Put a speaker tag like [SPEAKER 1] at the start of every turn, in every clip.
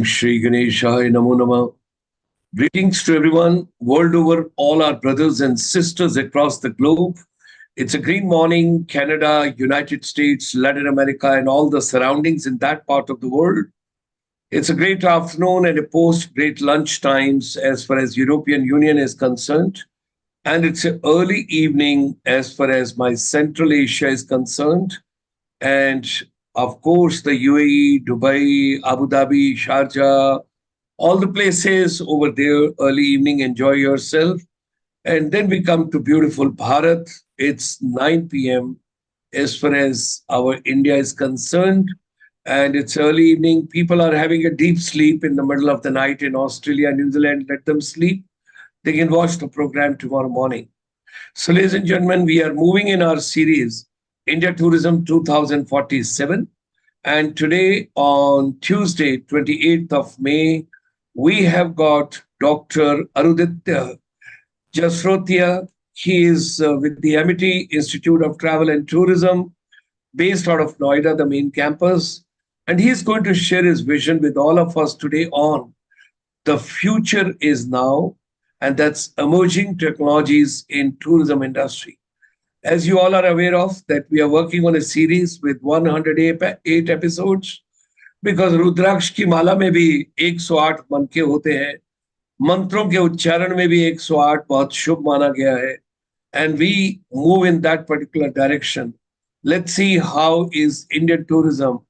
[SPEAKER 1] Om Shri Ganeshaya Namo Namah. Greetings to everyone world over, all our brothers and sisters across the globe. It's a green morning, Canada, United States, Latin America, and all the surroundings in that part of the world. It's a great afternoon and a post-great lunch times as far as European Union is concerned. And it's an early evening as far as my Central Asia is concerned. And of course, the UAE, Dubai, Abu Dhabi, Sharjah, all the places over there, early evening, enjoy yourself. And then we come to beautiful Bharat. It's 9 p.m. as far as our India is concerned. And it's early evening. People are having a deep sleep in the middle of the night in Australia, New Zealand. Let them sleep. They can watch the program tomorrow morning. So, ladies and gentlemen, we are moving in our series, India Tourism 2047. And today, on Tuesday, 28th of May, we have got Dr. Aruditya Jasrotia. He is with the Amity Institute of Travel and Tourism, based out of Noida, the main campus. And he is going to share his vision with all of us today on the future is now, and that's emerging technologies in tourism industry. As you all are aware of, that we are working on a series with 108 episodes, because रुद्राक्ष की माला में भी 108 मनके होते हैं, मंत्रों के उच्चारण में भी 108 बहुत शुभ माना गया है, and we move in that particular direction. Let's see how is Indian tourism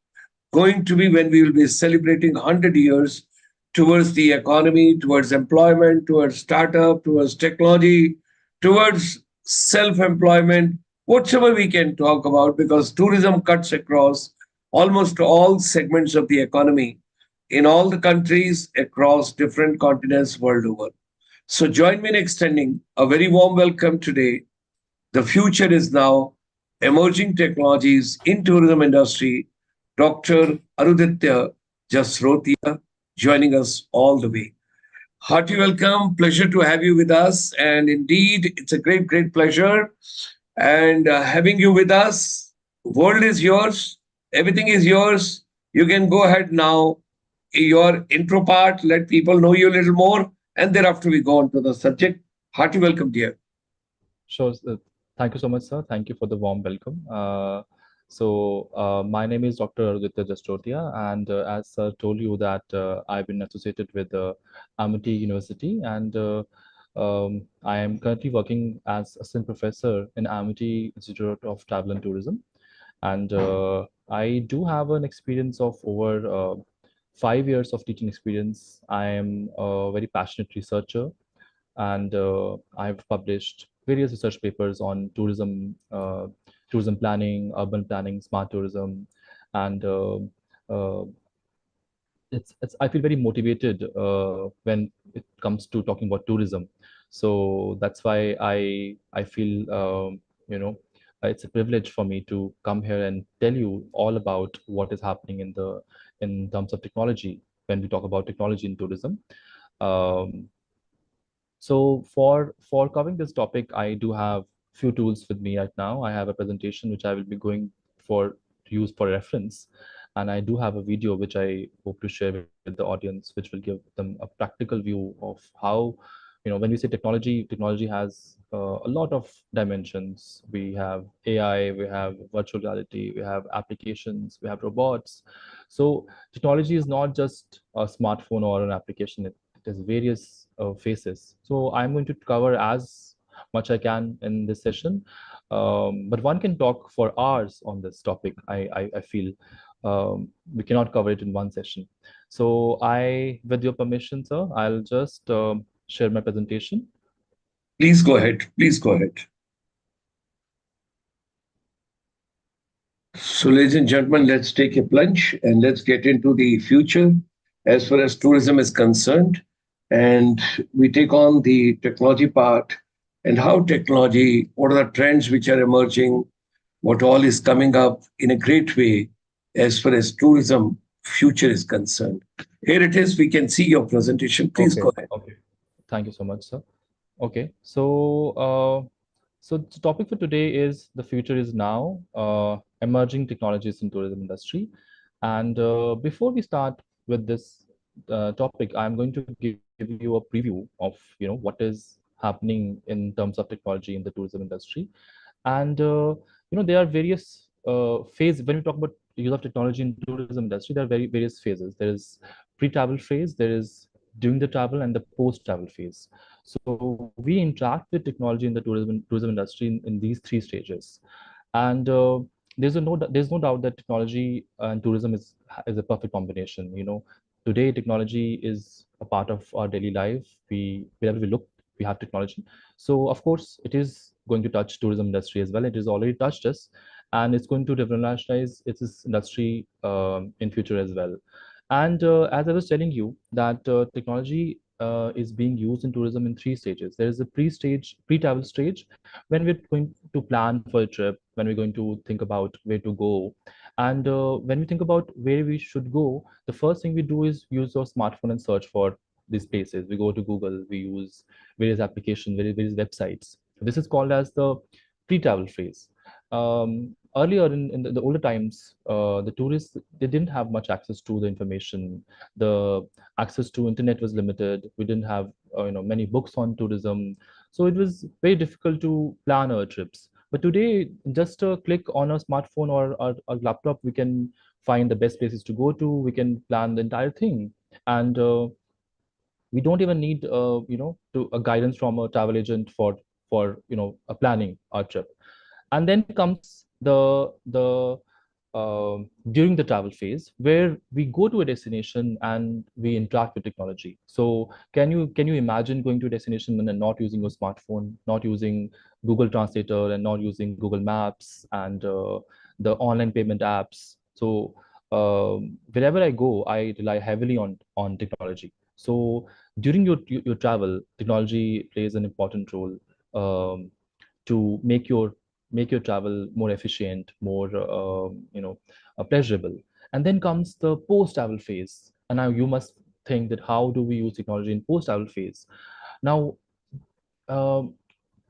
[SPEAKER 1] going to be when we will be celebrating 100 years towards the economy, towards employment, towards startup, towards technology, towards self-employment, whatever we can talk about, because tourism cuts across almost all segments of the economy in all the countries across different continents world over. So join me in extending a very warm welcome today. The future is now, emerging technologies in tourism industry, Dr. Aruditya Jasrotia, joining us all the way. Hearty welcome, pleasure to have you with us. And indeed, it's a great, great pleasure. And having you with us, world is yours, everything is yours. You can go ahead now, your intro part, let people know you a little more, and thereafter we go on to the subject. Hearty welcome, dear.
[SPEAKER 2] Sure. Thank you so much, sir. Thank you for the warm welcome. My name is Dr. Aruditya Jastrotia, and as sir told you that I've been associated with Amity University, and I am currently working as assistant professor in Amity Institute of Travel and Tourism. And I do have an experience of over 5 years of teaching experience. I am a very passionate researcher, and I've published various research papers on tourism planning, urban planning, smart tourism, and uh, it's I feel very motivated when it comes to talking about tourism. So that's why I feel it's a privilege for me to come here and tell you all about what is happening in terms of technology when we talk about technology in tourism. Um, so for covering this topic, I do have few tools with me right now. I have a presentation which I will be going for to use for reference, and I do have a video which I hope to share with the audience, which will give them a practical view of how, when we say technology, technology has a lot of dimensions. We have AI, we have virtual reality, we have applications, we have robots. So technology is not just a smartphone or an application. It has various faces. So I'm going to cover as much I can in this session, but one can talk for hours on this topic. I feel we cannot cover it in one session. So with your permission, sir, I'll just share my presentation.
[SPEAKER 1] Please go ahead. Please go ahead. So, ladies and gentlemen, let's take a plunge and let's get into the future as far as tourism is concerned. And we take on the technology part and how technology, what are the trends which are emerging, what all is coming up in a great way as far as tourism future is concerned. Here it is. We can see your presentation. Please go ahead.
[SPEAKER 2] Okay. Thank you so much, sir. Okay. So the topic for today is the future is now, emerging technologies in tourism industry. And before we start with this topic, I'm going to give you a preview of what is happening in terms of technology in the tourism industry. And there are various phases when we talk about use of technology in tourism industry. There are various phases. There is pre-travel phase, there is during the travel, and the post-travel phase. So we interact with technology in the tourism industry in these three stages. And there's no doubt that technology and tourism is a perfect combination. Today technology is a part of our daily life. Wherever we look, we have technology. So of course it is going to touch tourism industry as well. It has already touched us, and it's going to revolutionize its industry in future as well. And as I was telling you, that technology is being used in tourism in three stages. There is a pre-travel stage, when we're going to plan for a trip, when we're going to think about where to go. And when we think about where we should go, the first thing we do is use our smartphone and search for these places. We go to Google, we use various applications, various websites. This is called as the pre-travel phase. Earlier in the older times, the tourists, they didn't have much access to the information. The access to internet was limited. We didn't have many books on tourism, so it was very difficult to plan our trips. But today, just a click on a smartphone or a laptop, we can find the best places to go to. We can plan the entire thing, and we don't even need to a guidance from a travel agent for planning our trip. And then comes the during the travel phase, where we go to a destination and we interact with technology. So can you imagine going to a destination and not using your smartphone, not using Google Translator, and not using Google Maps, and the online payment apps? So wherever I go, I rely heavily on technology. So during your travel, technology plays an important role to make your travel more efficient, more pleasurable. And then comes the post-travel phase. And now you must think that how do we use technology in post-travel phase? Now, um,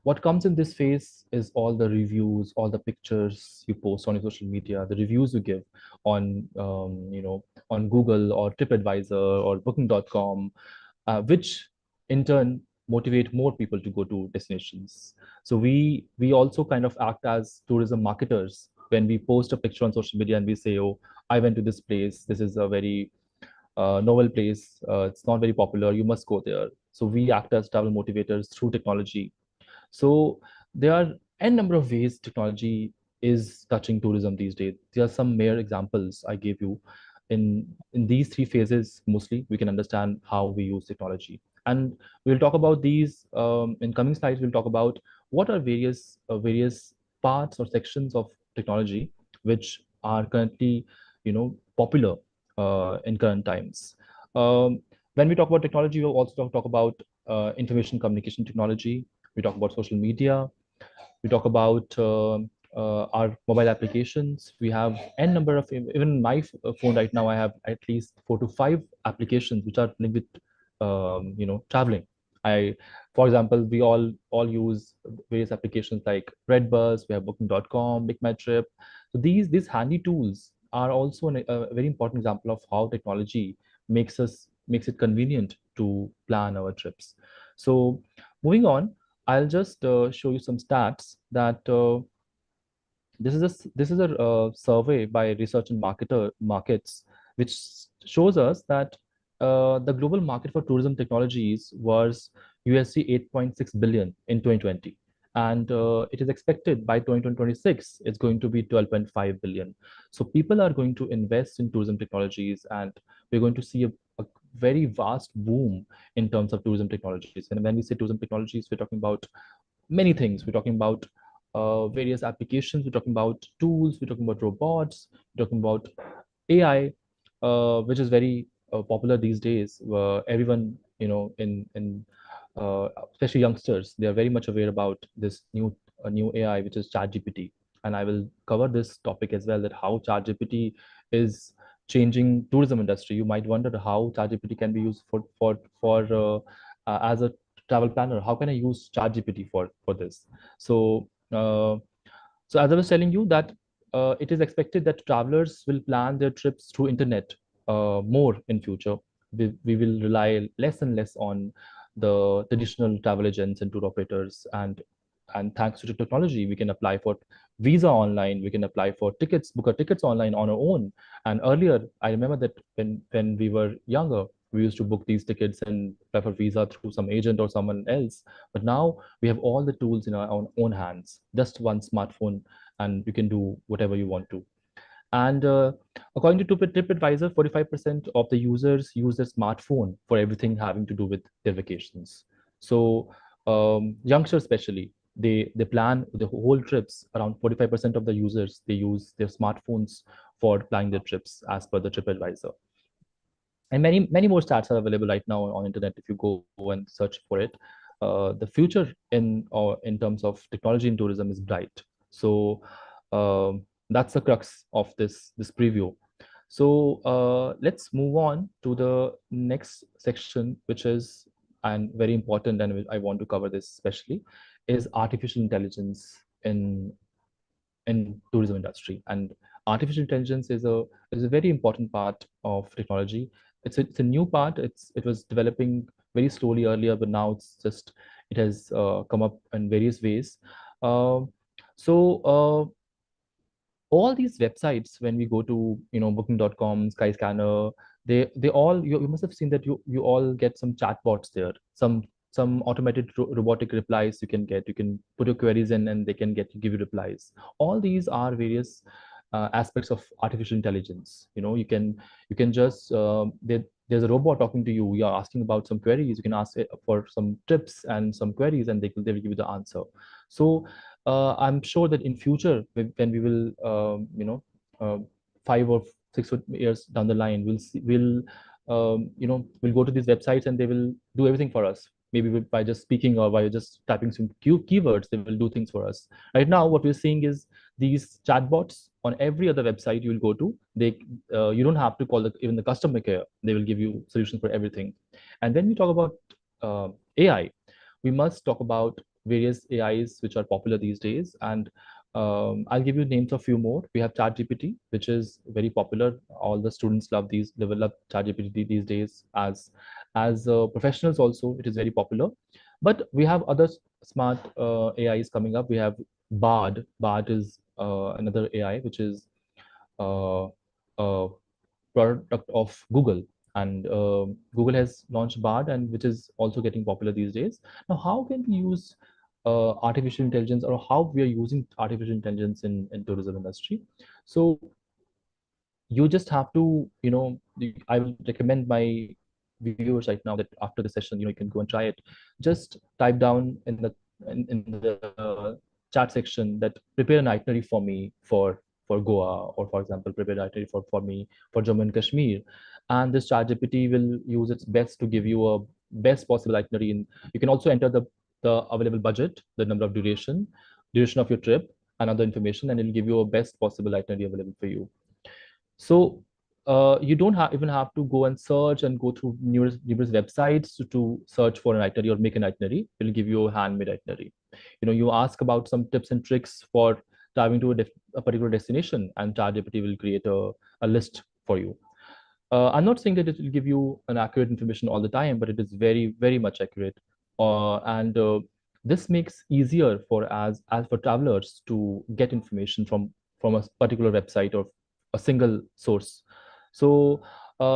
[SPEAKER 2] what comes in this phase is all the reviews, all the pictures you post on your social media, the reviews you give on on Google or TripAdvisor or Booking.com, which in turn motivate more people to go to destinations. So we also kind of act as tourism marketers when we post a picture on social media and we say, oh, I went to this place. This is a very novel place. It's not very popular. You must go there. So we act as travel motivators through technology. So there are n number of ways technology is touching tourism these days. There are some mere examples I gave you. In these three phases, mostly we can understand how we use technology. And we'll talk about these in coming slides. We'll talk about what are various parts or sections of technology which are currently popular in current times. When we talk about technology, we'll also talk about information communication technology. We talk about social media. We talk about our mobile applications. We have n number of, even my phone right now, I have at least 4 to 5 applications which are linked with traveling. I, for example, we all use various applications like Redbus. We have Booking.com, Make My Trip. So these handy tools are also a very important example of how technology makes it convenient to plan our trips. So moving on, I'll just show you some stats that this is a survey by Research and Markets, which shows us that the global market for tourism technologies was USD 8.6 billion in 2020, and it is expected by 2026 it's going to be 12.5 billion. So people are going to invest in tourism technologies, and we're going to see a very vast boom in terms of tourism technologies. And when we say tourism technologies, we're talking about many things. We're talking about various applications. We're talking about tools. We're talking about robots. We're talking about AI, which is very popular these days. Everyone, especially youngsters, they are very much aware about this new AI, which is ChatGPT. And I will cover this topic as well, that how ChatGPT is changing tourism industry. You might wonder how ChatGPT can be used as a travel planner. How can I use ChatGPT for this? So so as I was telling you that it is expected that travelers will plan their trips through internet more in future. we will rely less and less on the traditional travel agents and tour operators, and thanks to the technology, we can apply for visa online, we can apply for tickets, book our tickets online on our own. And earlier, I remember that when we were younger, we used to book these tickets and apply for visa through some agent or someone else. But now we have all the tools in our own hands, just one smartphone, and you can do whatever you want to. And according to TripAdvisor, 45% of the users use their smartphone for everything having to do with their vacations. So youngsters especially, they plan the whole trips. Around 45% of the users, they use their smartphones for planning their trips as per the TripAdvisor. And many more stats are available right now on internet if you go and search for it. The future in terms of technology in tourism is bright. So that's the crux of this preview. So let's move on to the next section, which is, and very important, and I want to cover this especially, is artificial intelligence in tourism industry. And artificial intelligence is a very important part of technology. It's a new part. It was developing very slowly earlier, but now it has come up in various ways. Um so all these websites, when we go to booking.com, Skyscanner, they all, you must have seen that you all get some chatbots there, some automated robotic replies you can get. You can put your queries in and they can give you replies. All these are various aspects of artificial intelligence. You can just there's a robot talking to you. You're asking about some queries, you can ask it for some tips and some queries, and they will give you the answer. So I'm sure that in future, when we will, 5 or 6 years down the line, we'll go to these websites and they will do everything for us. Maybe by just speaking or by just typing some keywords, they will do things for us. Right now, what we're seeing is these chatbots on every other website you will go to. You don't have to call even the customer care. They will give you solutions for everything. And when we talk about AI, we must talk about various AIs which are popular these days. And I'll give you names of few more. We have ChatGPT, which is very popular. All the students love ChatGPT these days. As professionals also, it is very popular. But we have other smart AIs coming up. We have Bard. Bard is another AI which is uh, a product of Google. And Google has launched Bard, and which is also getting popular these days. Now, how can we use artificial intelligence, or how we are using artificial intelligence in tourism industry? So you just have to, I will recommend my viewers right now that after the session, you can go and try it. Just type down in the chat section that prepare an itinerary for me for Goa, or for example, prepare an itinerary for me for Jammu and Kashmir. And this ChatGPT will use its best to give you a best possible itinerary. And you can also enter the available budget, the number of duration of your trip, and other information, and it'll give you a best possible itinerary available for you. So you don't even have to go and search and go through numerous websites to search for an itinerary or make an itinerary. It'll give you a handmade itinerary. You ask about some tips and tricks for traveling to a particular destination, and ChatGPT will create a list for you. I'm not saying that it will give you an accurate information all the time, but it is very, very much accurate. And this makes easier as for travelers to get information from a particular website or a single source. So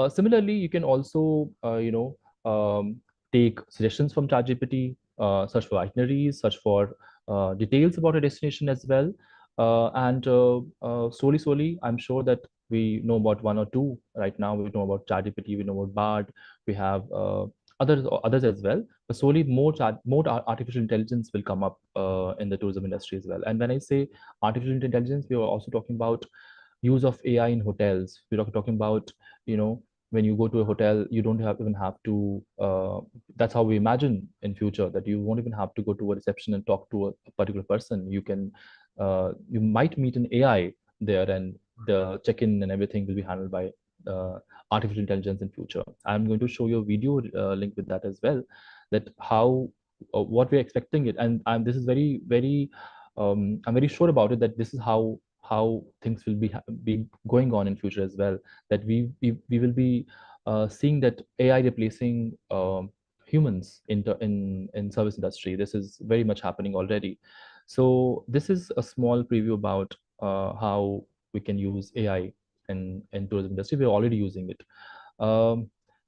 [SPEAKER 2] similarly, you can also take suggestions from ChatGPT, search for itineraries, search for details about a destination as well. And slowly, I'm sure that we know about one or two right now. We know about ChatGPT, we know about Bard, we have others as well. But slowly, more artificial intelligence will come up in the tourism industry as well. And when I say artificial intelligence, we are also talking about use of AI in hotels. We're talking about, when you go to a hotel, you don't even have to. That's how we imagine in future, that you won't even have to go to a reception and talk to a particular person. You might meet an AI there, and the check-in and everything will be handled by artificial intelligence in future. I'm going to show you a video link with that as well, that how what we're expecting it. And this is very, very, I'm very sure about it, that this is how things will be going on in future as well, that we will be seeing that AI replacing humans in service industry. This is very much happening already. So this is a small preview about how we can use AI in tourism industry. We're already using it.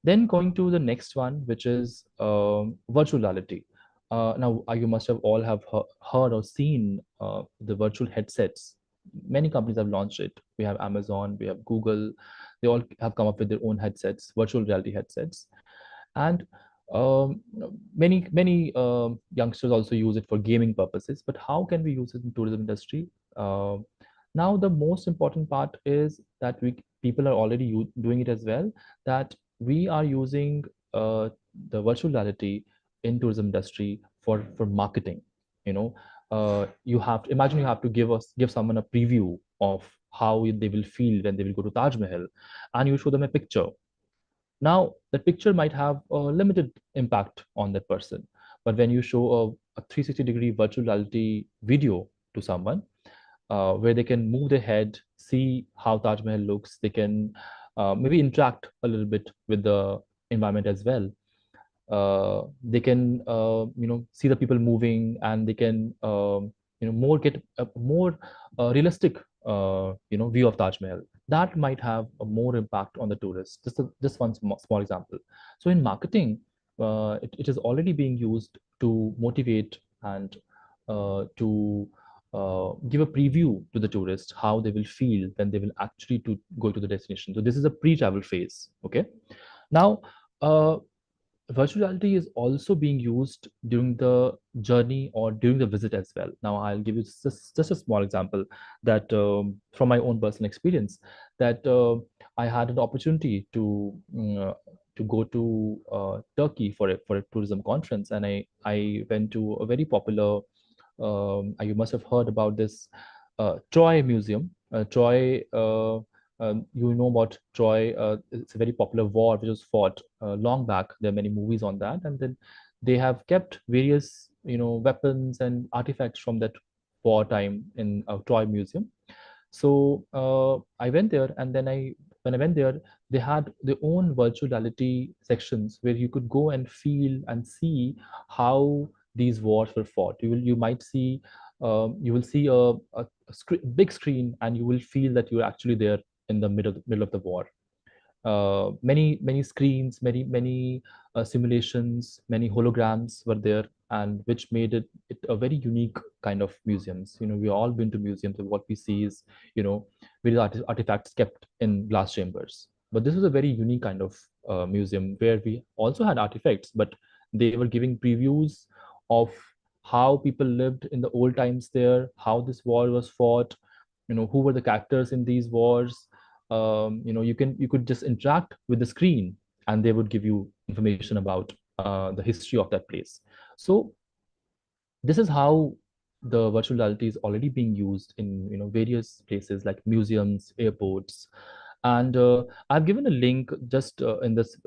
[SPEAKER 2] Then going to the next one, which is virtual reality. Now, you must have all have heard or seen the virtual headsets. Many companies have launched it. We have Amazon, we have Google. They all have come up with their own headsets, virtual reality headsets, and many youngsters also use it for gaming purposes. But how can we use it in tourism industry? Uh, Now, the most important part is that we people are already doing it as well. That we are using the virtual reality in tourism industry for marketing. You know, you have to imagine you have to give someone a preview of how they will feel when they will go to Taj Mahal, and you show them a picture. Now, that picture might have a limited impact on that person, but when you show a 360-degree virtual reality video to someone, where they can move their head, see how Taj Mahal looks. They can maybe interact a little bit with the environment as well. They can see the people moving, and they can more get a more realistic view of Taj Mahal. That might have a more impact on the tourist. Just one small example. So in marketing, it is already being used to motivate and to give a preview to the tourist how they will feel when they will actually to go to the destination. So this is a pre-travel phase. Okay. Now, uh, virtual reality is also being used during the journey or during the visit as well. Now, I'll give you just a small example that from my own personal experience, that I had an opportunity to go to Turkey for a tourism conference, and I went to a very popular. You must have heard about this Troy Museum. Troy, you know about Troy. It's a very popular war which was fought long back. There are many movies on that, and then they have kept various weapons and artifacts from that war time in a Troy Museum. So I went there, and then when I went there, they had their own virtual reality sections where you could go and feel and see how these wars were fought. You might see you will see a big screen, and you will feel that you're actually there in the middle of the war. Many screens, many simulations, many holograms were there, and which made it a very unique kind of museums. We all been to museums, and what we see is various artifacts kept in glass chambers. But this was a very unique kind of museum where we also had artifacts, but they were giving previews of how people lived in the old times there, how this war was fought, who were the characters in these wars. You could just interact with the screen, and they would give you information about the history of that place. So this is how the virtual reality is already being used in various places like museums, airports. And I've given a link just in this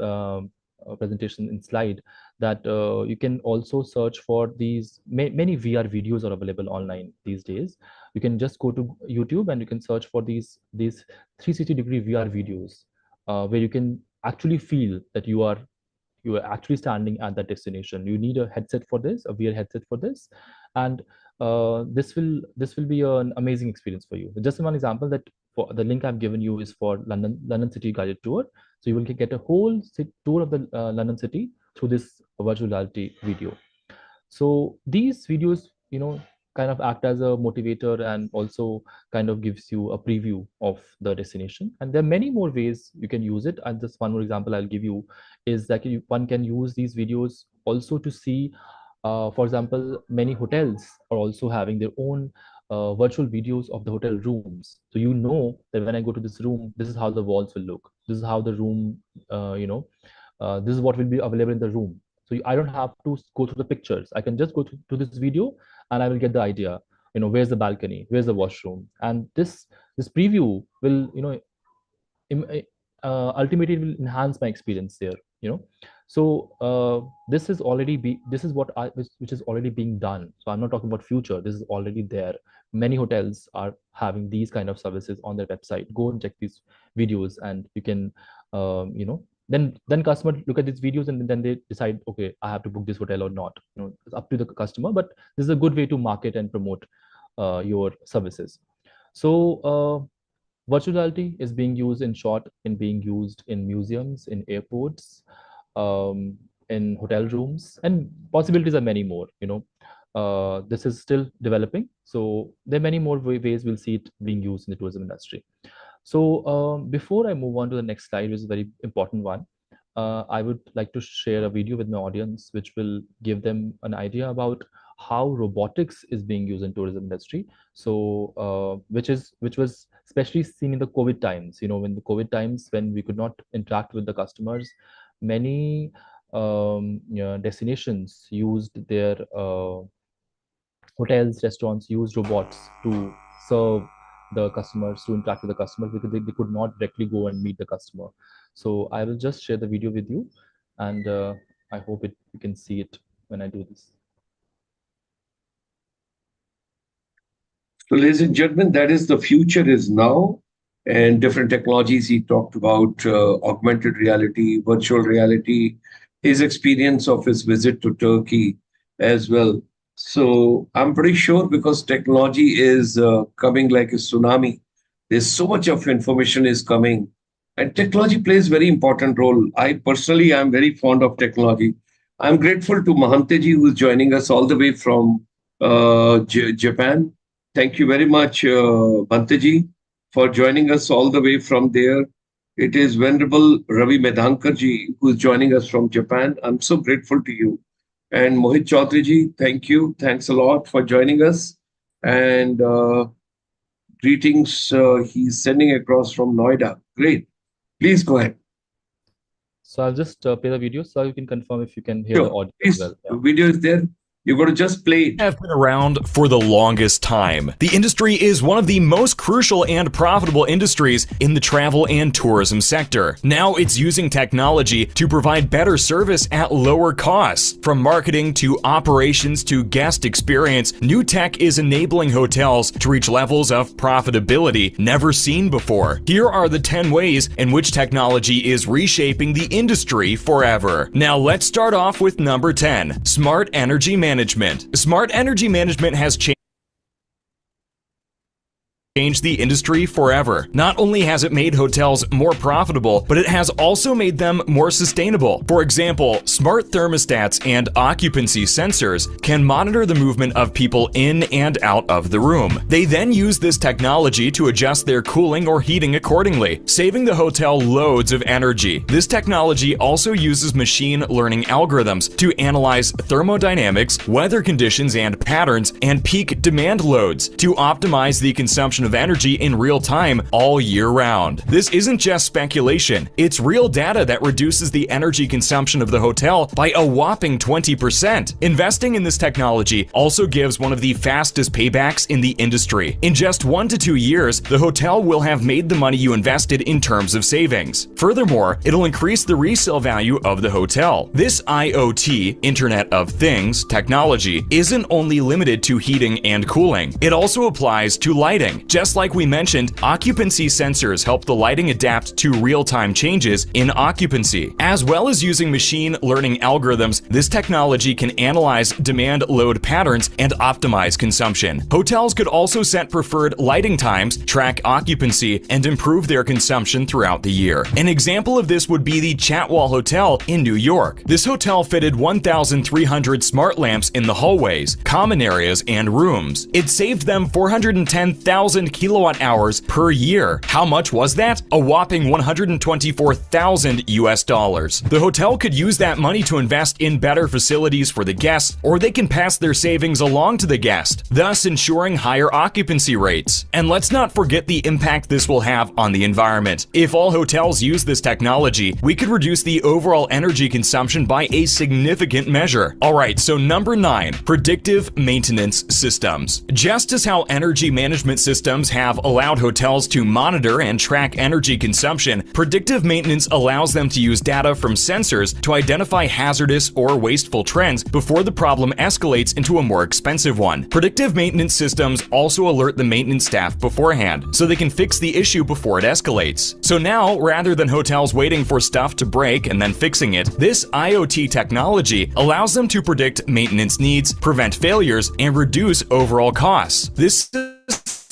[SPEAKER 2] presentation in slide, that you can also search for these. Many VR videos are available online these days. You can just go to YouTube, and you can search for these 360-degree VR videos, where you can actually feel that you are actually standing at that destination. You need a headset for this, a VR headset for this, and this will be an amazing experience for you. Just one example, that for the link I've given you is for London City guided tour. So you will get a whole tour of the London City through this virtual reality video. So these videos, kind of act as a motivator, and also kind of gives you a preview of the destination. And there are many more ways you can use it. And just one more example I'll give you is that one can use these videos also to see, for example, many hotels are also having their own virtual videos of the hotel rooms. So that when I go to this room, this is how the walls will look. This is how the room, this is what will be available in the room. So I don't have to go through the pictures. I can just go to this video, and I will get the idea. Where's the balcony? Where's the washroom? And this preview will, ultimately it will enhance my experience there. So this is which is already being done. So I'm not talking about future. This is already there. Many hotels are having these kind of services on their website. Go and check these videos, and you can then customer look at these videos and then they decide, okay, I have to book this hotel or not. It's up to the customer, but this is a good way to market and promote your services. So virtual reality is being used in short, in being used in museums, in airports, in hotel rooms, and possibilities are many more. This is still developing, so there are many more ways we'll see it being used in the tourism industry. So before I move on to the next slide, which is a very important one, I would like to share a video with my audience, which will give them an idea about how robotics is being used in tourism industry. So which was especially seen in the COVID times. When the COVID times, when we could not interact with the customers, many destinations used their hotels, restaurants used robots to serve the customers, to interact with the customers, because they could not directly go and meet the customer. So I will just share the video with you, and I hope you can see it when I do this.
[SPEAKER 1] So, ladies and gentlemen, that is the future is now, and different technologies he talked about, augmented reality, virtual reality, his experience of his visit to Turkey as well. So I'm pretty sure, because technology is coming like a tsunami. There's so much of information is coming, and technology plays very important role. I personally am very fond of technology. I'm grateful to Mahanteji, who is joining us all the way from Japan. Thank you very much, Bhanteji, for joining us all the way from there. It is Venerable Ravi Medhankarji who is joining us from Japan. I'm so grateful to you. And Mohit Chaudharyji, thank you. Thanks a lot for joining us. And greetings, he's sending across from Noida. Great. Please go ahead.
[SPEAKER 2] So I'll just play the video so you can confirm if you can hear the audio as well.
[SPEAKER 1] Yeah. The video is there. You've got to just play it.
[SPEAKER 3] Have been around for the longest time. The industry is one of the most crucial and profitable industries in the travel and tourism sector. Now it's using technology to provide better service at lower costs. From marketing to operations to guest experience, new tech is enabling hotels to reach levels of profitability never seen before. Here are the 10 ways in which technology is reshaping the industry forever. Now let's start off with number 10, smart energy management. Smart energy management has changed the industry forever. Not only has it made hotels more profitable, but it has also made them more sustainable. For example, smart thermostats and occupancy sensors can monitor the movement of people in and out of the room. They then use this technology to adjust their cooling or heating accordingly, saving the hotel loads of energy. This technology also uses machine learning algorithms to analyze thermodynamics, weather conditions and patterns, and peak demand loads to optimize the consumption of energy in real time all year round. This isn't just speculation, it's real data that reduces the energy consumption of the hotel by a whopping 20%. Investing in this technology also gives one of the fastest paybacks in the industry. In just 1 to 2 years, the hotel will have made the money you invested in terms of savings. Furthermore, it'll increase the resale value of the hotel. This IoT, Internet of Things, technology isn't only limited to heating and cooling. It also applies to lighting. Just like we mentioned, occupancy sensors help the lighting adapt to real-time changes in occupancy. As well as using machine learning algorithms, this technology can analyze demand load patterns and optimize consumption. Hotels could also set preferred lighting times, track occupancy, and improve their consumption throughout the year. An example of this would be the Chatwal Hotel in New York. This hotel fitted 1,300 smart lamps in the hallways, common areas, and rooms. It saved them 410,000 kilowatt hours per year. How much was that? A whopping 124,000 US dollars. The hotel could use that money to invest in better facilities for the guests, or they can pass their savings along to the guest, thus ensuring higher occupancy rates. And let's not forget the impact this will have on the environment. If all hotels use this technology, we could reduce the overall energy consumption by a significant measure. Alright, so number 9, predictive maintenance systems. Just as how energy management systems systems have allowed hotels to monitor and track energy consumption, predictive maintenance allows them to use data from sensors to identify hazardous or wasteful trends before the problem escalates into a more expensive one. Predictive maintenance systems also alert the maintenance staff beforehand, so they can fix the issue before it escalates. So now, rather than hotels waiting for stuff to break and then fixing it, this IoT technology allows them to predict maintenance needs, prevent failures, and reduce overall costs. This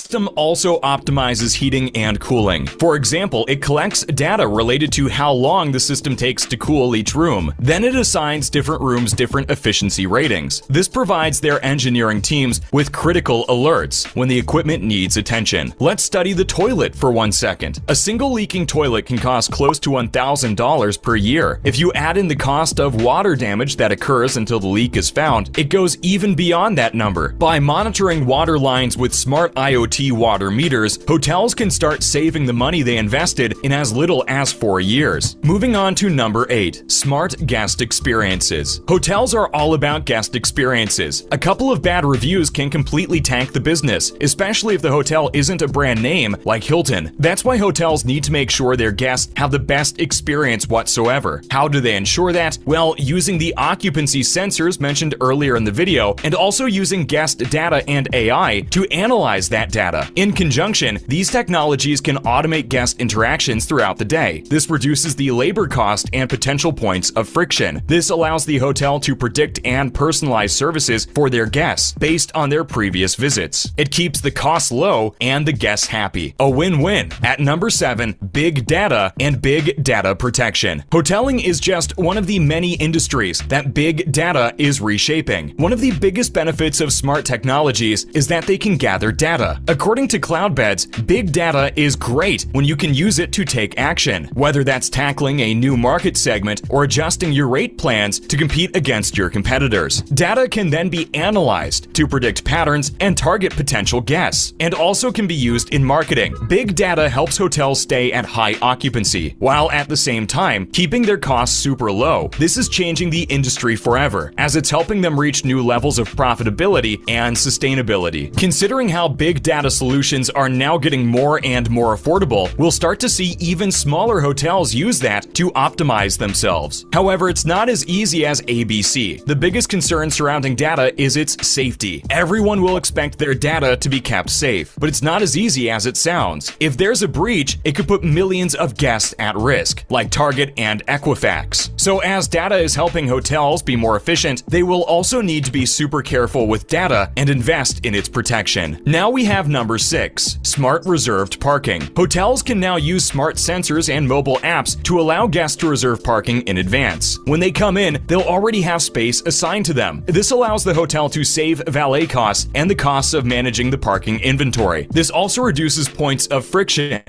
[SPEAKER 3] system also optimizes heating and cooling. For example, it collects data related to how long the system takes to cool each room. Then it assigns different rooms different efficiency ratings. This provides their engineering teams with critical alerts when the equipment needs attention. Let's study the toilet for 1 second. A single leaking toilet can cost close to $1,000 per year. If you add in the cost of water damage that occurs until the leak is found, it goes even beyond that number. By monitoring water lines with smart IoT water meters, hotels can start saving the money they invested in as little as 4 years. Moving on to number 8, smart guest experiences. Hotels are all about guest experiences. A couple of bad reviews can completely tank the business, especially if the hotel isn't a brand name like Hilton. That's why hotels need to make sure their guests have the best experience whatsoever. How do they ensure that? Well, using the occupancy sensors mentioned earlier in the video, and also using guest data and AI to analyze that data. In conjunction, these technologies can automate guest interactions throughout the day. This reduces the labor cost and potential points of friction. This allows the hotel to predict and personalize services for their guests based on their previous visits. It keeps the costs low and the guests happy. A win-win. At number 7, big data and big data protection. Hoteling is just one of the many industries that big data is reshaping. One of the biggest benefits of smart technologies is that they can gather data. According to Cloudbeds, big data is great when you can use it to take action, whether that's tackling a new market segment or adjusting your rate plans to compete against your competitors. Data can then be analyzed to predict patterns and target potential guests, and also can be used in marketing. Big data helps hotels stay at high occupancy, while at the same time keeping their costs super low. This is changing the industry forever, as it's helping them reach new levels of profitability and sustainability. Considering how big data solutions are now getting more and more affordable, we'll start to see even smaller hotels use that to optimize themselves. However, it's not as easy as ABC. The biggest concern surrounding data is its safety. Everyone will expect their data to be kept safe, but it's not as easy as it sounds. If there's a breach, it could put millions of guests at risk, like Target and Equifax. So as data is helping hotels be more efficient, they will also need to be super careful with data and invest in its protection. Now we have number 6, smart reserved parking. Hotels can now use smart sensors and mobile apps to allow guests to reserve parking in advance. When they come in, they'll already have space assigned to them. This allows the hotel to save valet costs and the costs of managing the parking inventory. This also reduces points of friction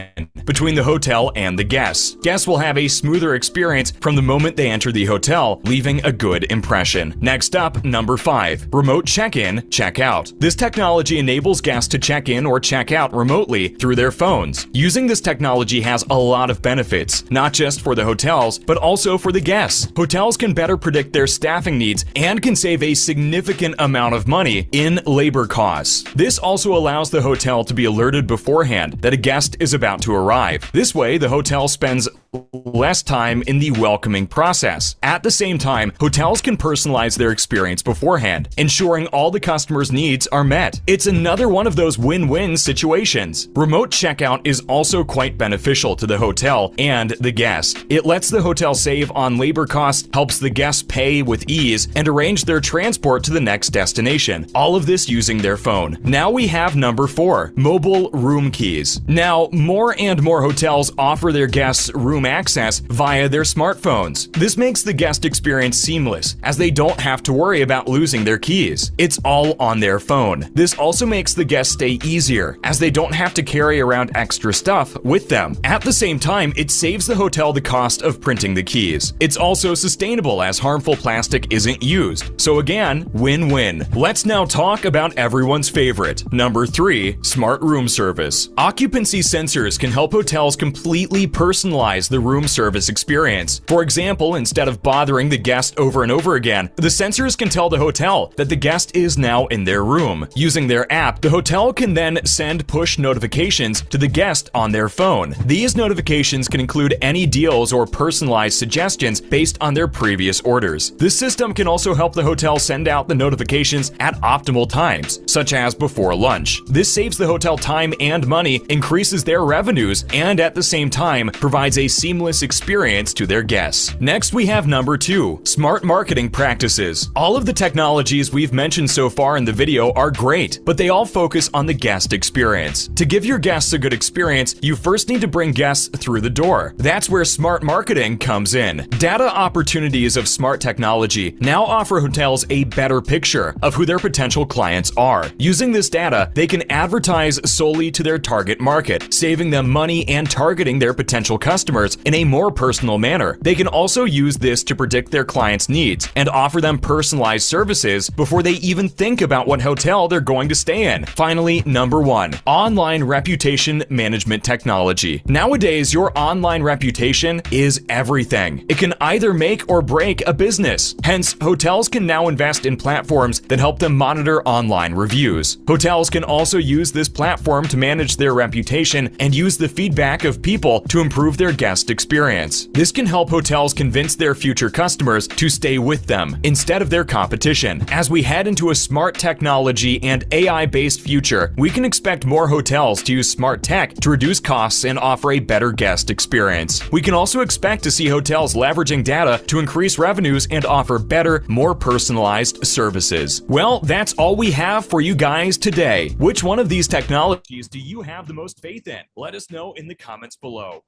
[SPEAKER 3] between the hotel and the guests. Guests will have a smoother experience from the moment they enter the hotel, leaving a good impression. Next up, number 5, remote check-in, check-out. This technology enables guests to check in or check out remotely through their phones. Using this technology has a lot of benefits, not just for the hotels, but also for the guests. Hotels can better predict their staffing needs and can save a significant amount of money in labor costs. This also allows the hotel to be alerted beforehand that a guest is about to arrive. This way, the hotel spends less time in the welcoming process. At the same time, hotels can personalize their experience beforehand, ensuring all the customers' needs are met. It's another one of those win-win situations. Remote checkout is also quite beneficial to the hotel and the guest. It lets the hotel save on labor costs, helps the guests pay with ease, and arrange their transport to the next destination. All of this using their phone. Now we have number 4, mobile room keys. Now, more and more hotels offer their guests room access via their smartphones. This makes the guest experience seamless, as they don't have to worry about losing their keys. It's all on their phone. This also makes the guests stay easier, as they don't have to carry around extra stuff with them. At the same time, it saves the hotel the cost of printing the keys. It's also sustainable, as harmful plastic isn't used. So again, win-win. Let's now talk about everyone's favorite. Number 3, smart room service. Occupancy sensors can help hotels completely personalize the room service experience. For example, instead of bothering the guest over and over again, the sensors can tell the hotel that the guest is now in their room. Using their app, the hotel can then send push notifications to the guest on their phone. These notifications can include any deals or personalized suggestions based on their previous orders. This system can also help the hotel send out the notifications at optimal times, such as before lunch. This saves the hotel time and money, increases their revenues, and at the same time provides a seamless experience to their guests. Next, we have number 2, smart marketing practices. All of the technologies we've mentioned so far in the video are great, but they all focus on the guest experience. To give your guests a good experience, you first need to bring guests through the door. That's where smart marketing comes in. Data opportunities of smart technology now offer hotels a better picture of who their potential clients are. Using this data, they can advertise solely to their target market, saving them money and targeting their potential customers in a more personal manner. They can also use this to predict their clients' needs and offer them personalized services before they even think about what hotel they're going to stay in. Finally, number 1, online reputation management technology. Nowadays, your online reputation is everything. It can either make or break a business. Hence, hotels can now invest in platforms that help them monitor online reviews. Hotels can also use this platform to manage their reputation and use the feedback of people to improve their guest experience. This can help hotels convince their future customers to stay with them instead of their competition. As we head into a smart technology and AI-based future, we can expect more hotels to use smart tech to reduce costs and offer a better guest experience. We can also expect to see hotels leveraging data to increase revenues and offer better, more personalized services. Well, that's all we have for you guys today. Which one of these technologies do you have the most faith in? Let us know in the comments below.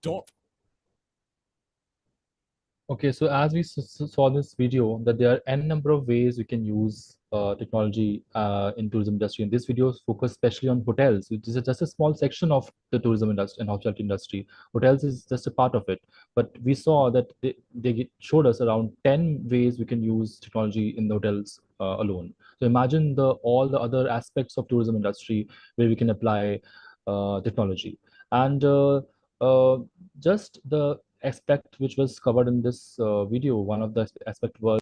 [SPEAKER 2] Okay, so as we saw this video, that there are n number of ways we can use technology in tourism industry. And this video is focused especially on hotels, which is just a small section of the tourism industry and hospitality industry. Hotels is just a part of it. But we saw that they showed us around 10 ways we can use technology in the hotels alone. So imagine all the other aspects of tourism industry where we can apply technology. And just the aspect which was covered in this video, one of the aspect was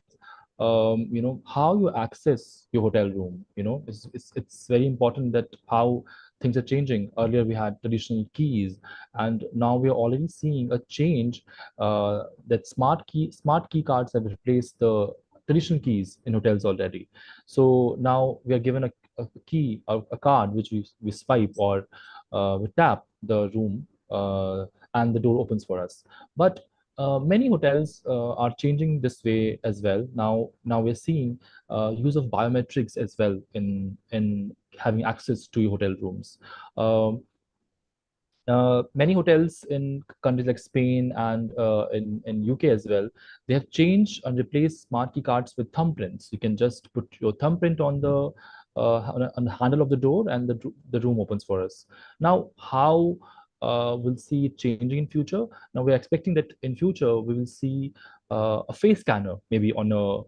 [SPEAKER 2] how you access your hotel room. It's very important that how things are changing. Earlier we had traditional keys, and now we are already seeing a change that smart key cards have replaced the traditional keys in hotels already. So now we are given a key, a card which we swipe or we tap the room and the door opens for us. But many hotels are changing this way as well. Now we're seeing use of biometrics as well in having access to your hotel rooms. Many hotels in countries like Spain and in UK as well, they have changed and replaced smart key cards with thumbprints. You can just put your thumbprint on the handle of the door, and the room opens for us. Now, how we'll see it changing in future? Now we're expecting that in future we will see a face scanner maybe on the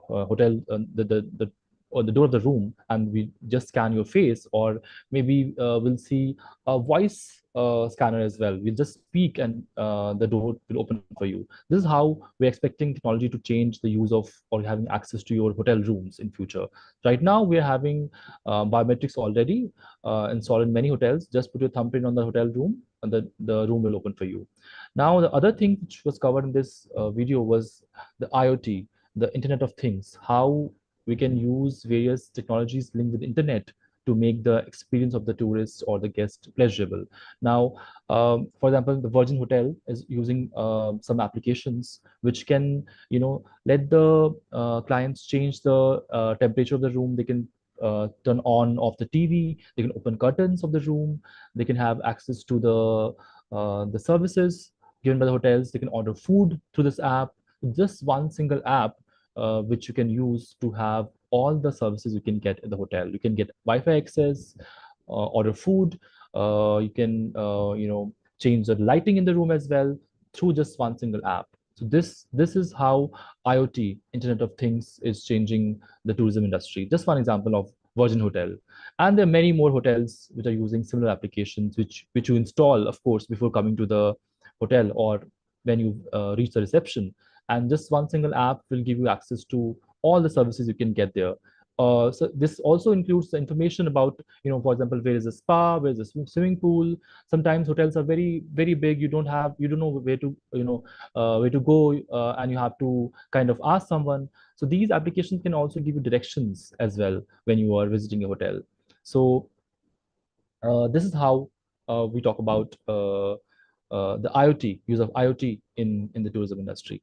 [SPEAKER 2] hotel, or the door of the room, and we just scan your face, or maybe we'll see a voice scanner as well. We'll just speak and the door will open for you. This is how we're expecting technology to change the use of or having access to your hotel rooms in future. Right now we're having biometrics already installed in many hotels. Just put your thumbprint on the hotel room and the room will open for you. Now the other thing which was covered in this video was the IoT, the Internet of Things, how we can use various technologies linked with internet to make the experience of the tourist or the guest pleasurable. Now, for example, the Virgin Hotel is using some applications which can, let the clients change the temperature of the room. They can turn on off the TV. They can open curtains of the room. They can have access to the services given by the hotels. They can order food through this app. Just one single app which you can use to have all the services you can get at the hotel. You can get Wi-Fi access, order food. You can, change the lighting in the room as well through just one single app. So this is how IoT, Internet of Things, is changing the tourism industry. Just one example of Virgin Hotel. And there are many more hotels which are using similar applications, which you install, of course, before coming to the hotel or when you reach the reception. And just one single app will give you access to all the services you can get there. So this also includes the information about, for example, where is a spa, where is a swimming pool. Sometimes hotels are very, very big. You don't know where to, where to go, and you have to kind of ask someone. So these applications can also give you directions as well when you are visiting a hotel. So this is how we talk about the IoT, use of IoT in the tourism industry.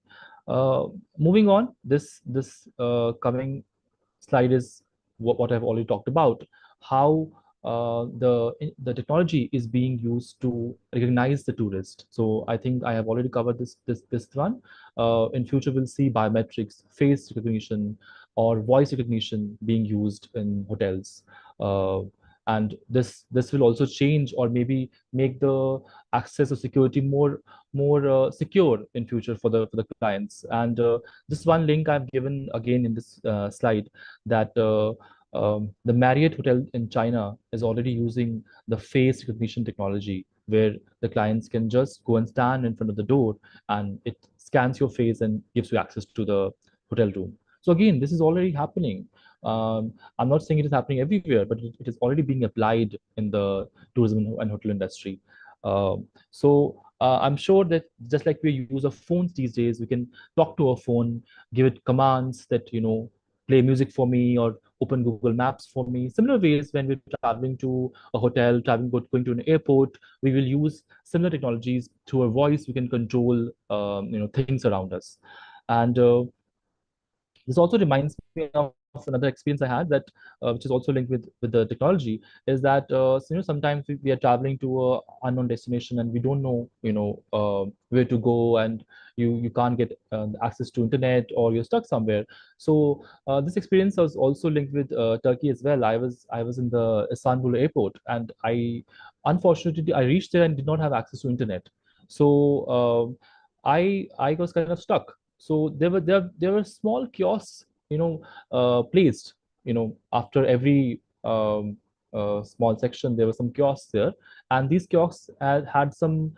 [SPEAKER 2] Moving on, this coming slide is what I've already talked about, how the technology is being used to recognize the tourist. So I think I have already covered this one. In future, we'll see biometrics, face recognition, or voice recognition being used in hotels. And this will also change or maybe make the access or security more secure in future for the clients. And this one link I've given again in this slide, that the Marriott hotel in China is already using the face recognition technology, where the clients can just go and stand in front of the door and it scans your face and gives you access to the hotel room. So again, this is already happening. I'm not saying it is happening everywhere, but it is already being applied in the tourism and hotel industry. I'm sure that just like we use of phones these days, we can talk to a phone, give it commands that, play music for me or open Google Maps for me. Similar ways, when we're traveling to a hotel, going to an airport, we will use similar technologies. Through our voice, we can control, things around us. And this also reminds me of another experience I had, that which is also linked with the technology, is that sometimes we are traveling to a unknown destination and we don't know where to go, and you can't get access to internet, or you're stuck somewhere. So this experience was also linked with Turkey as well. I was in the Istanbul airport, and unfortunately I reached there and did not have access to internet. So I was kind of stuck. So there were small kiosks, placed, after every small section. There were some kiosks there, and these kiosks had some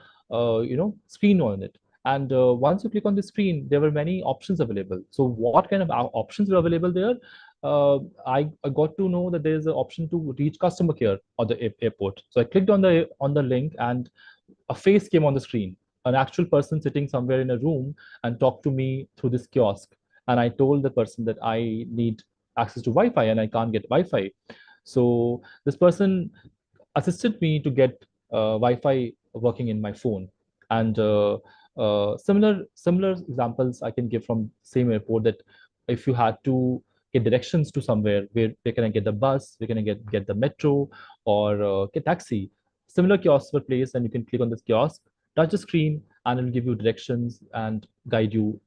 [SPEAKER 2] screen on it. And once you click on the screen, there were many options available. So what kind of options were available there? I got to know that there is an option to reach customer care at the airport. So I clicked on the link, and a face came on the screen, an actual person sitting somewhere in a room, and talked to me through this kiosk. And I told the person that I need access to Wi-Fi and I can't get Wi-Fi. So this person assisted me to get Wi-Fi working in my phone. And similar examples I can give from same airport, that if you had to get directions to somewhere, where can I get the bus, where can I get the metro, or get taxi, similar kiosks were placed, and you can click on this kiosk, touch the screen, and it'll give you directions and guide you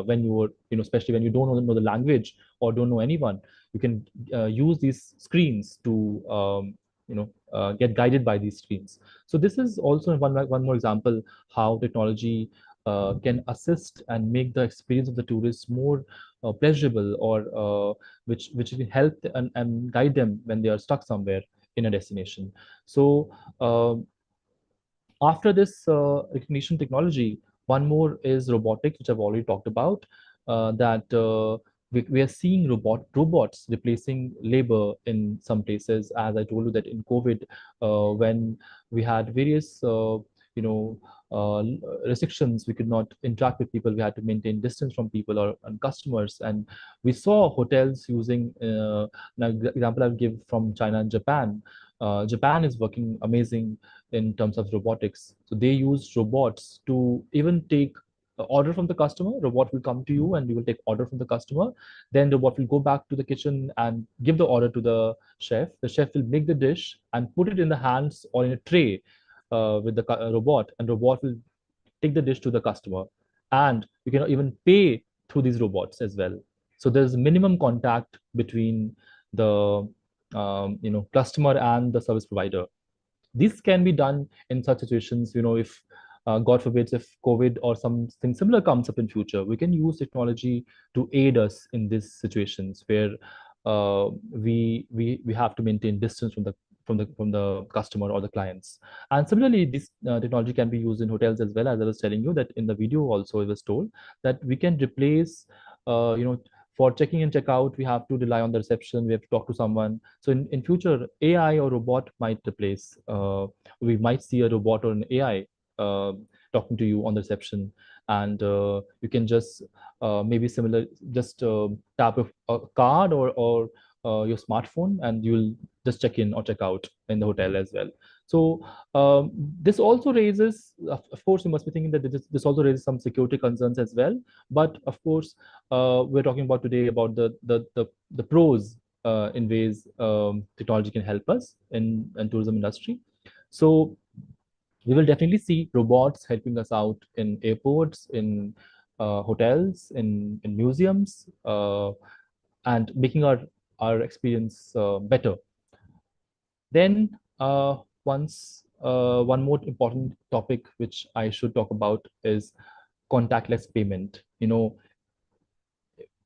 [SPEAKER 2] when you are, especially when you don't know the language or don't know anyone. You can use these screens to get guided by these screens. So this is also one more example how technology can assist and make the experience of the tourists more pleasurable, or which can help and guide them when they are stuck somewhere in a destination. So after this recognition technology, one more is robotics, which I've already talked about. That we are seeing robots replacing labor in some places. As I told you, that in COVID, when we had various restrictions, we could not interact with people. We had to maintain distance from people or and customers, and we saw hotels using. An example I'll give from China and Japan. Japan is working amazing in terms of robotics. So they use robots to even take order from the customer. Robot will come to you and you will take order from the customer. Then the robot will go back to the kitchen and give the order to the chef. The chef will make the dish and put it in the hands or in a tray with the robot, and robot will take the dish to the customer. And you can even pay through these robots as well. So there's minimum contact between the customer and the service provider. This can be done in such situations, if God forbid, if COVID or something similar comes up in future, we can use technology to aid us in these situations where we have to maintain distance from the customer or the clients. And similarly, this technology can be used in hotels as well. As I was telling you that in the video also, it was told that we can replace, for checking and check out, we have to rely on the reception. We have to talk to someone. So in future, AI or robot might replace. We might see a robot or an AI talking to you on the reception, and you can just maybe similar, just tap a card or your smartphone, and you'll just check in or check out in the hotel as well. So this also raises, of course, you must be thinking that this also raises some security concerns as well. But of course, we're talking about today about the pros in ways technology can help us in tourism industry. So we will definitely see robots helping us out in airports, in hotels, in museums, and making our experience better. Then one more important topic which I should talk about is contactless payment.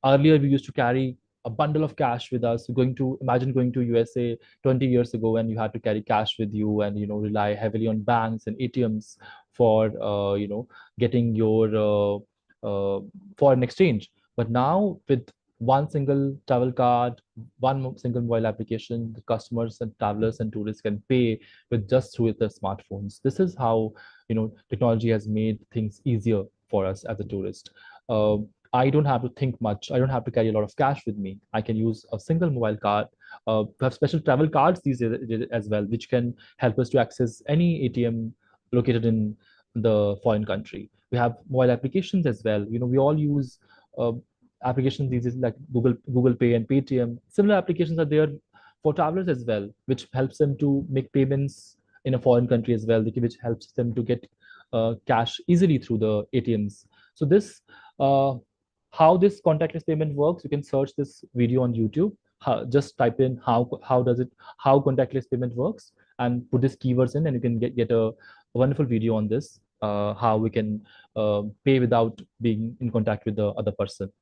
[SPEAKER 2] Earlier we used to carry a bundle of cash with us. Imagine going to USA 20 years ago, and you had to carry cash with you, and rely heavily on banks and ATMs for getting your foreign exchange. But now, with one single travel card, one single mobile application, the customers and travelers and tourists can pay with just through their smartphones. This is how technology has made things easier for us as a tourist. I don't have to think much. I don't have to carry a lot of cash with me. I can use a single mobile card. We have special travel cards these days as well, which can help us to access any ATM located in the foreign country. We have mobile applications as well. We all use applications these days like Google Pay and Paytm. Similar applications are there for travelers as well, which helps them to make payments in a foreign country as well, which helps them to get cash easily through the ATMs. So this how this contactless payment works, you can search this video on YouTube. Just type in how contactless payment works and put these keywords in, and you can get a wonderful video on this, how we can pay without being in contact with the other person.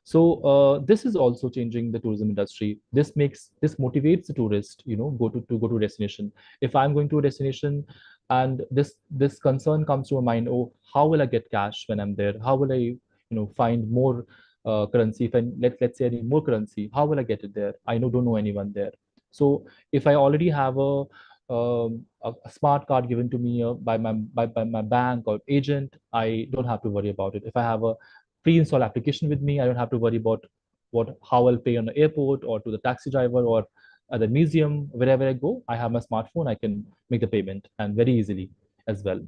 [SPEAKER 2] So this is also changing the tourism industry. This motivates the tourist, go to a destination. If I'm going to a destination and this concern comes to my mind, oh, how will I get cash when I'm there? How will I find more currency? If let's say I need more currency, how will I get it there? I don't know anyone there. So if I already have a smart card given to me by my bank or agent, I don't have to worry about it. If I have a pre-installed application with me, I don't have to worry about how I'll pay on the airport or to the taxi driver or at the museum. Wherever I go, I have my smartphone. I can make the payment, and very easily as well.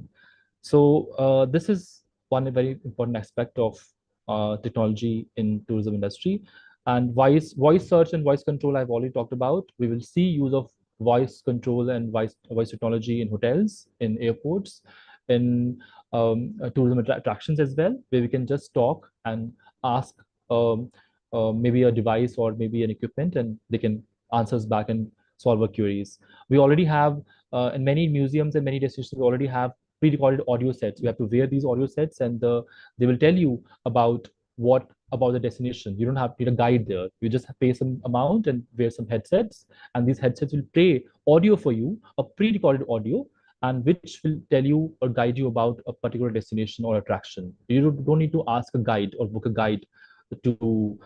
[SPEAKER 2] So this is one very important aspect of technology in tourism industry. And voice search and voice control I've already talked about. We will see use of voice control and voice technology in hotels, in airports, in tourism attractions as well, where we can just talk and ask maybe a device or maybe an equipment, and they can answer us back and solve our queries. We already have in many museums and many destinations, we already have pre-recorded audio sets. You have to wear these audio sets, and they will tell you about the destination. You don't have to need a guide there. You just pay some amount and wear some headsets, and these headsets will play audio for you, a pre-recorded audio, and which will tell you or guide you about a particular destination or attraction. You don't need to ask a guide or book a guide to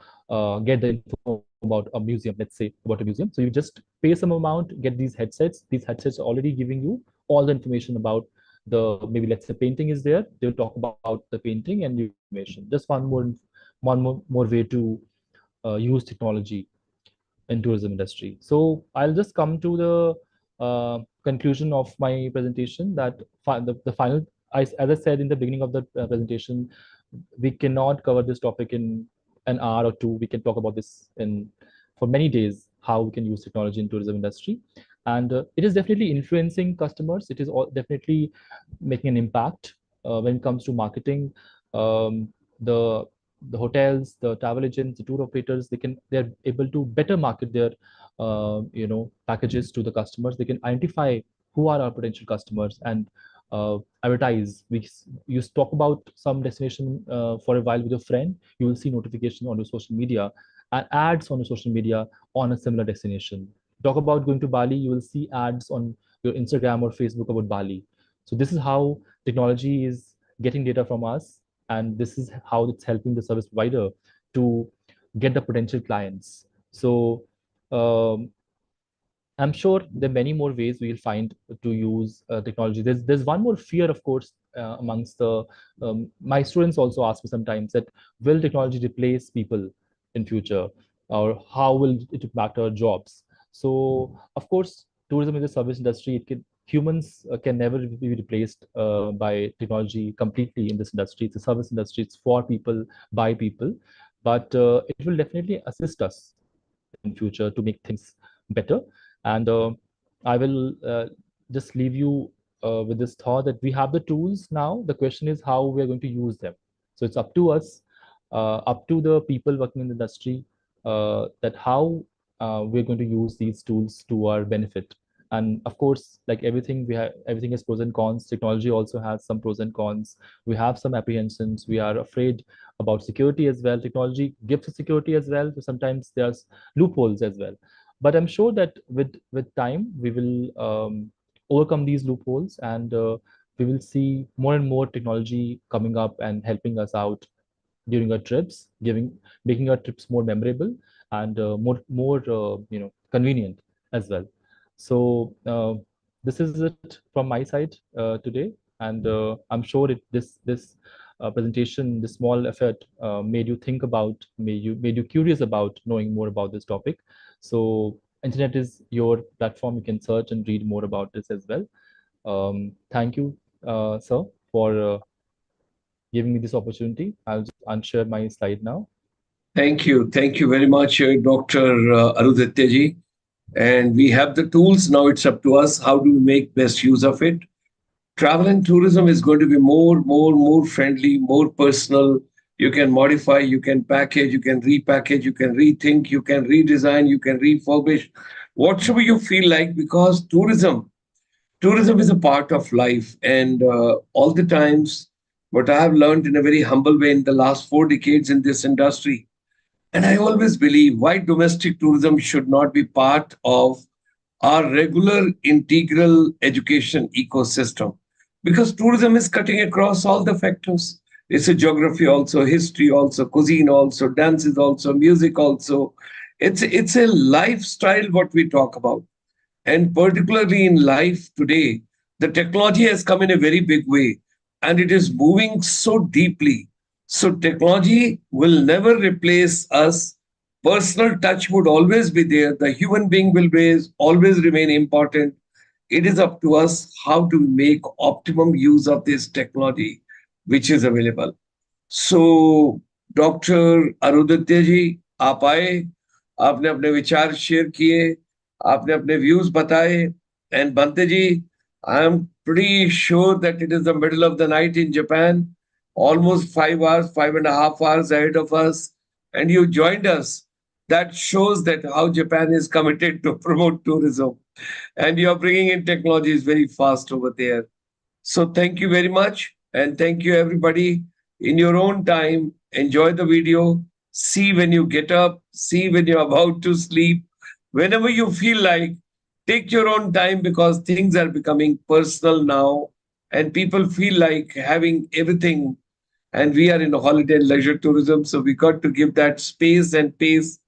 [SPEAKER 2] get the info about a museum, let's say about a museum. So you just pay some amount, get these headsets. These headsets are already giving you all the information about maybe let's say painting is there. They'll talk about the painting and information. Just one more way to use technology in tourism industry. So I'll just come to the conclusion of my presentation, that the final, as I said in the beginning of the presentation, we cannot cover this topic in an hour or two. We can talk about this for many days, how we can use technology in tourism industry. And it is definitely influencing customers. It is definitely making an impact when it comes to marketing. The hotels, the travel agents, the tour operators, they're able to better market their packages to the customers. They can identify who are our potential customers and advertise. You talk about some destination for a while with your friend, you will see notifications on your social media and ads on your social media on a similar destination. talk about going to Bali, you will see ads on your Instagram or Facebook about Bali. So this is how technology is getting data from us, and this is how it's helping the service provider to get the potential clients. So um, I'm sure there are many more ways we will find to use technology. There's one more fear, of course, amongst the my students also ask me sometimes that will technology replace people in future, or how will it impact our jobs? So of course, tourism is a service industry. Humans can never be replaced by technology completely in this industry. It's a service industry. It's for people, by people, but it will definitely assist us in future to make things better. And I will just leave you with this thought that we have the tools now. The question is how we are going to use them. So it's up to us, up to the people working in the industry, that how we're going to use these tools to our benefit. And of course, like everything, we have everything has pros and cons. Technology also has some pros and cons. We have some apprehensions. We are afraid about security as well. Technology gives us security as well. So sometimes there's loopholes as well. But I'm sure that with time we will overcome these loopholes, and we will see more and more technology coming up and helping us out during our trips, making our trips more memorable and more convenient as well. So this is it from my side today, and I'm sure this presentation, this small effort, made you think about, made you curious about knowing more about this topic. So internet is your platform. You can search and read more about this as well. Thank you, sir, for giving me this opportunity. I'll just unshare my slide now.
[SPEAKER 1] Thank you. Thank you very much, Dr. Aruditya ji. And we have the tools. Now it's up to us. How do we make best use of it? Travel and tourism is going to be more friendly, more personal. You can modify, you can package, you can repackage, you can rethink, you can redesign, you can refurbish, whatever you feel like, because tourism is a part of life. And all the times, what I have learned in a very humble way in the last 4 decades in this industry, and I always believe why domestic tourism should not be part of our regular integral education ecosystem. Because tourism is cutting across all the factors. It's a geography also, history also, cuisine also, dances also, music also. It's a lifestyle what we talk about. And particularly in life today, the technology has come in a very big way, and it is moving so deeply. So technology will never replace us. Personal touch would always be there. The human being will always remain important. It is up to us how to make optimum use of this technology which is available. So, doctor Arudatya ji, आप आए, आपने अपने विचार share किए, आपने अपने views बताए. And Bante ji, I am pretty sure that it is the middle of the night in Japan, almost 5 hours, 5.5 hours ahead of us, and you joined us. That shows that how Japan is committed to promote tourism, and you are bringing in technologies very fast over there. So thank you very much, and thank you everybody. In your own time, enjoy the video. See when you get up, see when you're about to sleep. Whenever you feel like, take your own time, because things are becoming personal now and people feel like having everything. And we are in a holiday and leisure tourism, so we got to give that space and pace